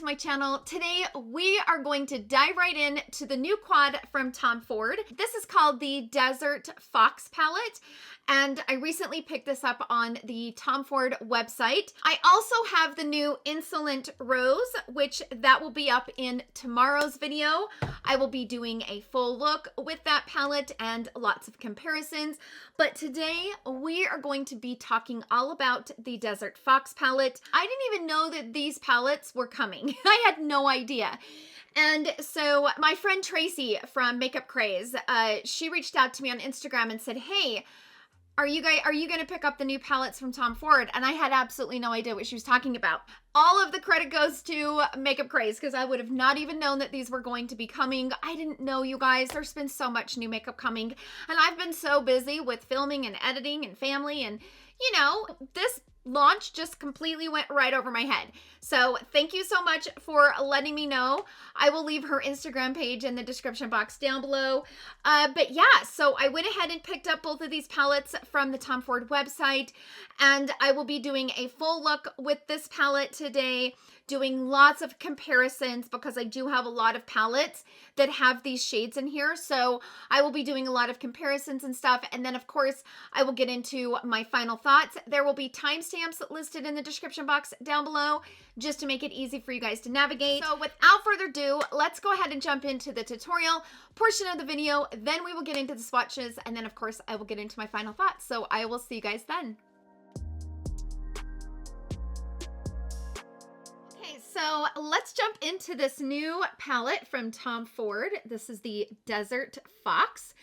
to my channel. Today we are going to dive right in to the new quad from Tom Ford. This is called the Desert Fox palette, and I recently picked this up on the Tom Ford website. I also have the new Insolent Rose, which that will be up in tomorrow's video. I will be doing a full look with that palette and lots of comparisons, but today we are going to be talking all about the Desert Fox palette. I didn't even know that these palettes were coming. I had no idea. And so my friend Tracy from Makeup Craze, she reached out to me on Instagram and said, hey, are you going to pick up the new palettes from Tom Ford? And I had absolutely no idea what she was talking about. All of the credit goes to Makeup Craze because I would have not even known that these were going to be coming. I didn't know, you guys. There's been so much new makeup coming, and I've been so busy with filming and editing and family, and you know, this launch just completely went right over my head. So thank you so much for letting me know. I will leave her Instagram page in the description box down below. But yeah, so I went ahead and picked up both of these palettes from the Tom Ford website, and I will be doing a full look with this palette today, doing lots of comparisons because I do have a lot of palettes that have these shades in here. So I will be doing a lot of comparisons and stuff. And then of course, I will get into my final thoughts. There will be timestamps listed in the description box down below just to make it easy for you guys to navigate. So without further ado, let's go ahead and jump into the tutorial portion of the video. Then we will get into the swatches. And then of course, I will get into my final thoughts. So I will see you guys then. So let's jump into this new palette from Tom Ford. This is the Desert Fox.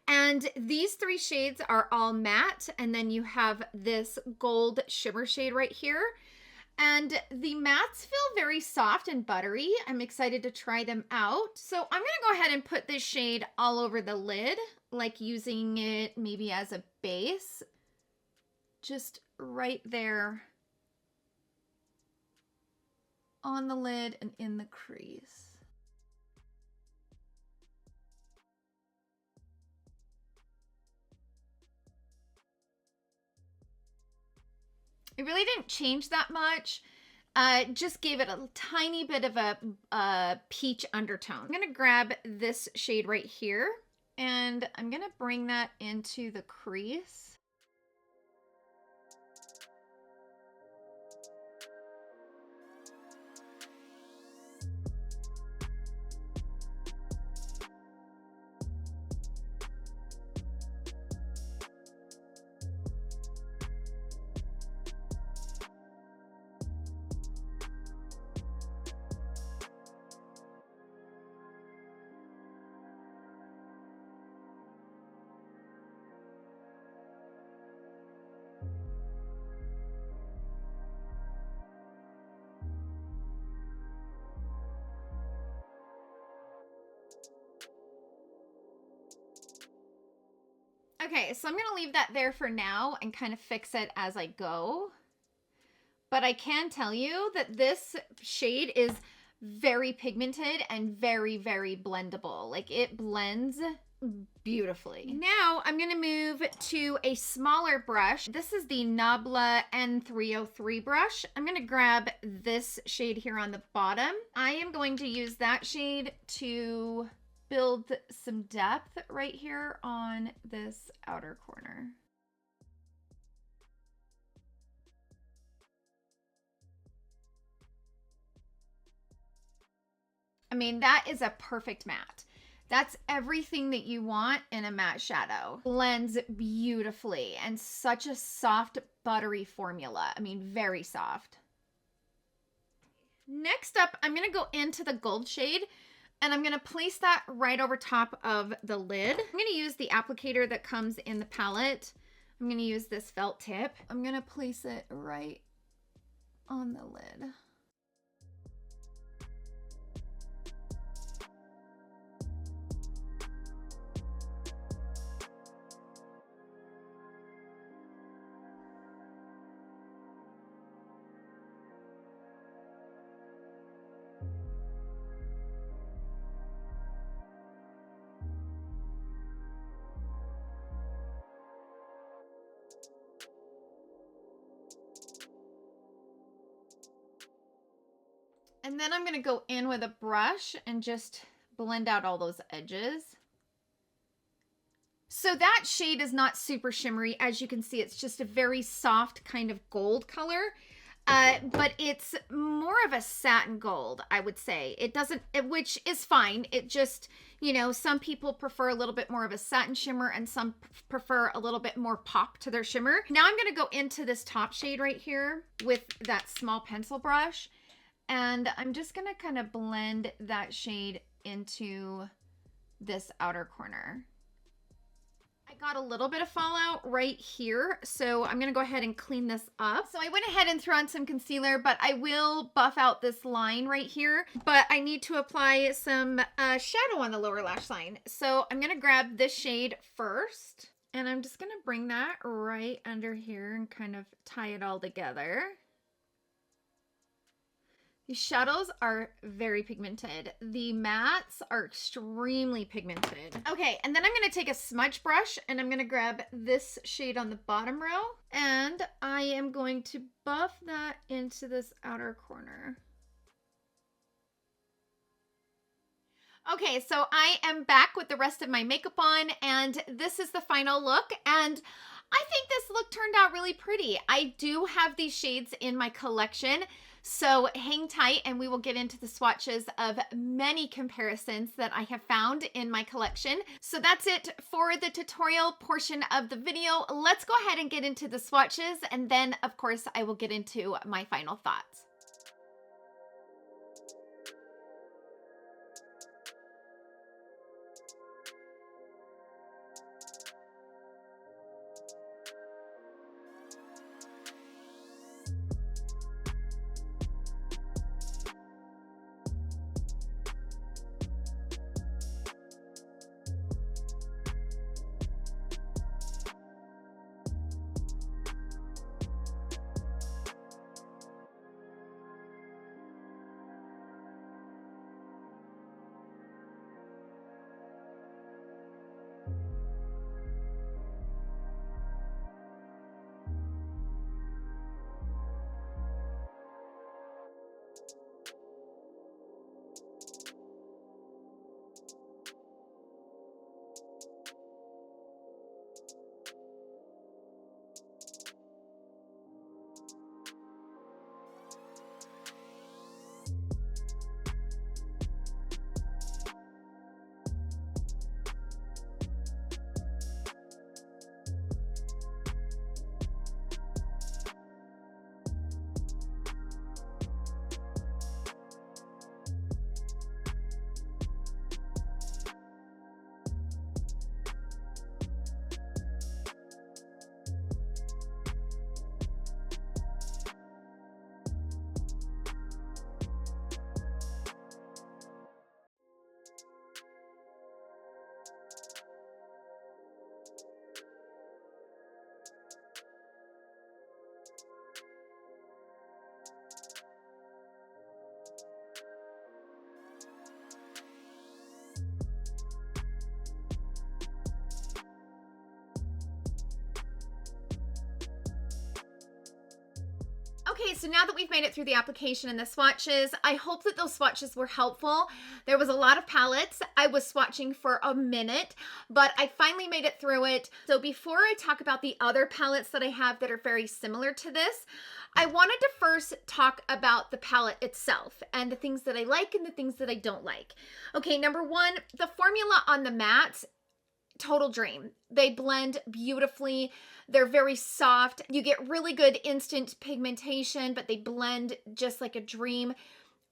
And these three shades are all matte. And then you have this gold shimmer shade right here. And the mattes feel very soft and buttery. I'm excited to try them out. So I'm going to go ahead and put this shade all over the lid, like using it maybe as a base. Just right there on the lid and in the crease. It really didn't change that much. Just gave it a tiny bit of a peach undertone. I'm gonna grab this shade right here and I'm gonna bring that into the crease. Okay, so I'm going to leave that there for now and kind of fix it as I go. But I can tell you that this shade is very pigmented and very, very blendable. Like it blends beautifully. Now I'm going to move to a smaller brush. This is the Nabla N303 brush. I'm going to grab this shade here on the bottom. I am going to use that shade to build some depth right here on this outer corner. I mean, that is a perfect matte. That's everything that you want in a matte shadow. Blends beautifully and such a soft, buttery formula. I mean, very soft. Next up, I'm gonna go into the gold shade and I'm going to place that right over top of the lid. I'm going to use the applicator that comes in the palette. I'm going to use this felt tip. I'm going to place it right on the lid. And then I'm going to go in with a brush and just blend out all those edges. So that shade is not super shimmery. As you can see, it's just a very soft kind of gold color. But it's more of a satin gold, I would say. It doesn't, which is fine. It just, you know, some people prefer a little bit more of a satin shimmer and some prefer a little bit more pop to their shimmer. Now I'm going to go into this top shade right here with that small pencil brush. And I'm just going to kind of blend that shade into this outer corner. I got a little bit of fallout right here, so I'm going to go ahead and clean this up. So I went ahead and threw on some concealer, but I will buff out this line right here. But I need to apply some shadow on the lower lash line. So I'm going to grab this shade first, and I'm just going to bring that right under here and kind of tie it all together. These shadows are very pigmented. The mattes are extremely pigmented. Okay, and then I'm gonna take a smudge brush and I'm gonna grab this shade on the bottom row and I am going to buff that into this outer corner. Okay, so I am back with the rest of my makeup on and this is the final look, and I think this look turned out really pretty. I do have these shades in my collection, so hang tight and we will get into the swatches of many comparisons that I have found in my collection. So that's it for the tutorial portion of the video. Let's go ahead and get into the swatches, and then of course I will get into my final thoughts. Okay, so now that we've made it through the application and the swatches, I hope that those swatches were helpful. There was a lot of palettes. I was swatching for a minute, but I finally made it through it. So before I talk about the other palettes that I have that are very similar to this, I wanted to first talk about the palette itself and the things that I like and the things that I don't like. Okay, number one, the formula on the mattes, total dream. They blend beautifully. They're very soft. You get really good instant pigmentation, but they blend just like a dream.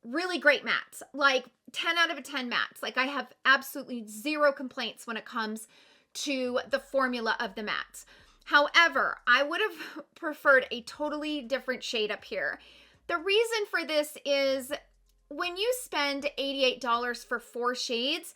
Really great mattes, like 10 out of 10 mattes. Like I have absolutely zero complaints when it comes to the formula of the mattes. However, I would have preferred a totally different shade up here. The reason for this is when you spend $88 for 4 shades,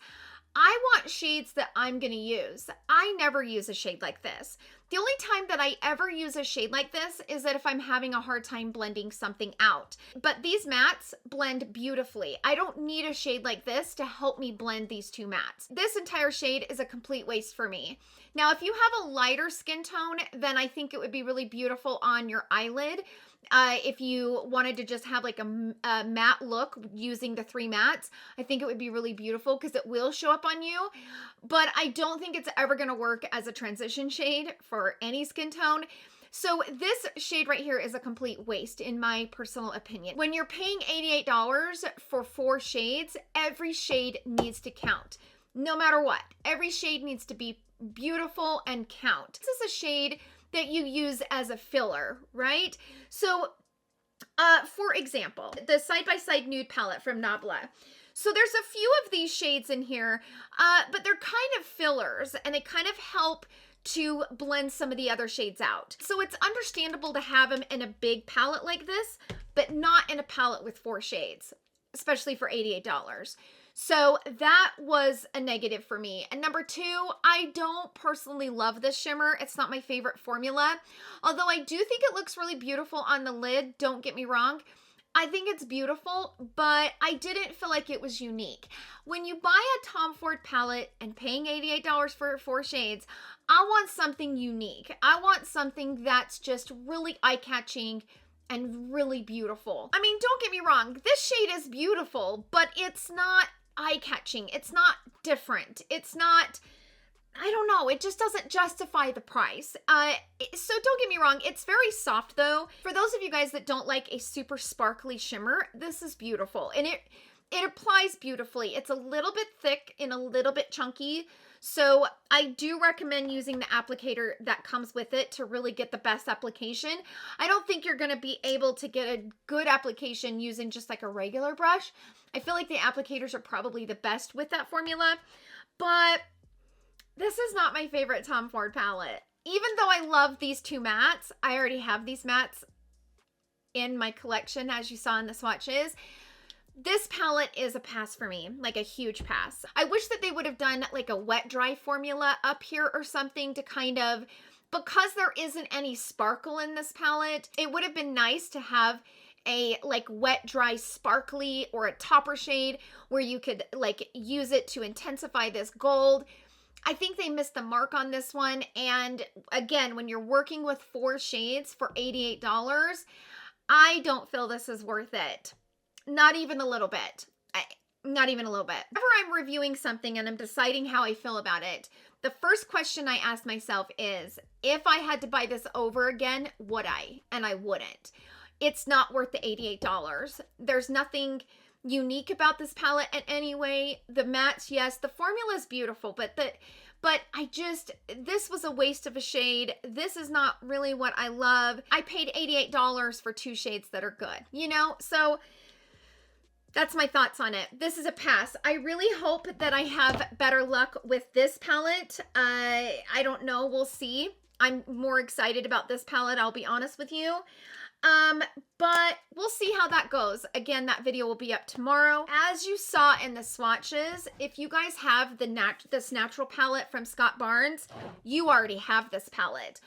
I want shades that I'm going to use. I never use a shade like this. The only time that I ever use a shade like this is that if I'm having a hard time blending something out. But these mattes blend beautifully. I don't need a shade like this to help me blend these two mattes. This entire shade is a complete waste for me. Now, if you have a lighter skin tone, then I think it would be really beautiful on your eyelid. If you wanted to just have like a matte look using the 3 mattes, I think it would be really beautiful because it will show up on you. But I don't think it's ever going to work as a transition shade for any skin tone. So this shade right here is a complete waste in my personal opinion. When you're paying $88 for 4 shades, every shade needs to count. No matter what, every shade needs to be beautiful and count. This is a shade that you use as a filler, right? So, for example, the Side by Side Nude palette from Nabla. So there's a few of these shades in here, but they're kind of fillers and they kind of help to blend some of the other shades out. So it's understandable to have them in a big palette like this, but not in a palette with 4 shades, especially for $88. So that was a negative for me. And number 2, I don't personally love this shimmer. It's not my favorite formula. Although I do think it looks really beautiful on the lid, don't get me wrong. I think it's beautiful, but I didn't feel like it was unique. When you buy a Tom Ford palette and paying $88 for 4 shades, I want something unique. I want something that's just really eye-catching and really beautiful. I mean, don't get me wrong, this shade is beautiful, but it's not eye-catching. It's not different. It's not, I don't know, it just doesn't justify the price. So don't get me wrong, it's very soft though. For those of you guys that don't like a super sparkly shimmer, this is beautiful. And it applies beautifully. It's a little bit thick and a little bit chunky. So I do recommend using the applicator that comes with it to really get the best application. I don't think you're going to be able to get a good application using just like a regular brush. I feel like the applicators are probably the best with that formula, but this is not my favorite Tom Ford palette. Even though I love these 2 mattes, I already have these mattes in my collection, as you saw in the swatches. This palette is a pass for me, like a huge pass. I wish that they would have done like a wet dry formula up here or something to kind of, because there isn't any sparkle in this palette, it would have been nice to have a like wet dry sparkly or a topper shade where you could like use it to intensify this gold. I think they missed the mark on this one. And again, when you're working with 4 shades for $88, I don't feel this is worth it. Not even a little bit. Not even a little bit. Whenever I'm reviewing something and I'm deciding how I feel about it, the first question I ask myself is, if I had to buy this over again, would I? And I wouldn't. It's not worth the $88. There's nothing unique about this palette in any way. The mattes, yes, the formula is beautiful, but this was a waste of a shade. This is not really what I love. I paid $88 for 2 shades that are good, you know? So that's my thoughts on it. This is a pass. I really hope that I have better luck with this palette. I don't know. We'll see. I'm more excited about this palette, I'll be honest with you. But we'll see how that goes. Again, that video will be up tomorrow. As you saw in the swatches, if you guys have this natural palette from Scott Barnes, you already have this palette.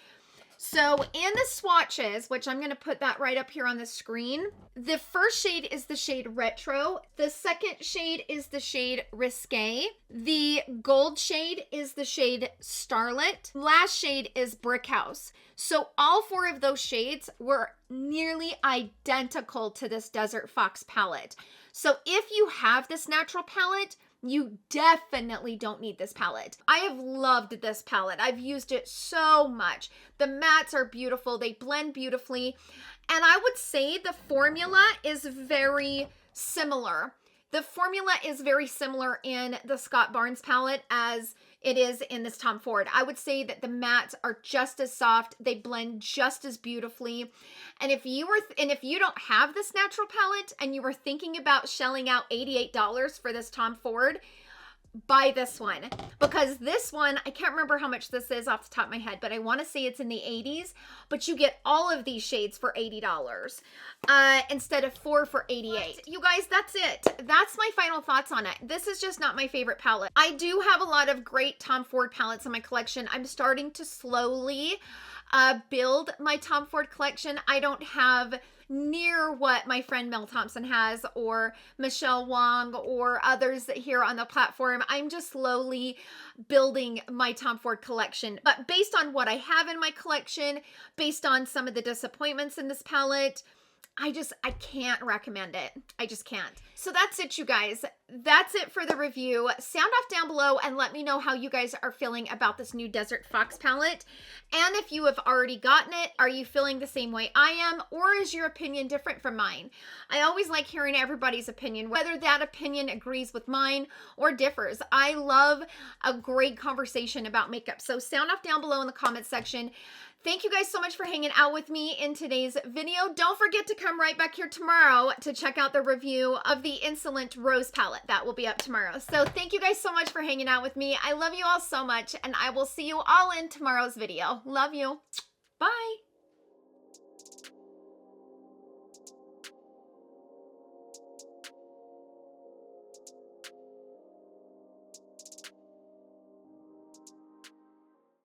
So in the swatches, which I'm going to put that right up here on the screen, the first shade is the shade Retro. The second shade is the shade Risque. The gold shade is the shade Starlit. Last shade is Brick House. So all 4 of those shades were nearly identical to this Desert Fox palette. So if you have this natural palette, you definitely don't need this palette. I have loved this palette. I've used it so much. The mattes are beautiful. They blend beautifully. And I would say the formula is very similar. The formula is very similar in the Scott Barnes palette as it is in this Tom Ford. I would say that the mattes are just as soft. They blend just as beautifully. And if you don't have this natural palette and you were thinking about shelling out $88 for this Tom Ford, buy this one, because this one, I can't remember how much this is off the top of my head, but I want to say it's in the 80s, but you get all of these shades for $80 instead of 4 for $88. You guys, that's it. That's my final thoughts on it. This is just not my favorite palette. I do have a lot of great Tom Ford palettes in my collection. I'm starting to slowly build my Tom Ford collection. I don't have near what my friend Mel Thompson has, or Michelle Wong, or others here on the platform. I'm just slowly building my Tom Ford collection. But based on what I have in my collection, based on some of the disappointments in this palette, I can't recommend it. I just can't. So that's it, you guys. That's it for the review. Sound off down below and let me know how you guys are feeling about this new Desert Fox palette. And if you have already gotten it, are you feeling the same way I am, or is your opinion different from mine? I always like hearing everybody's opinion, whether that opinion agrees with mine or differs. I love a great conversation about makeup. So sound off down below in the comment section. Thank you guys so much for hanging out with me in today's video. Don't forget to come right back here tomorrow to check out the review of the Insolent Rose palette. That will be up tomorrow. So thank you guys so much for hanging out with me. I love you all so much, and I will see you all in tomorrow's video. Love you. Bye.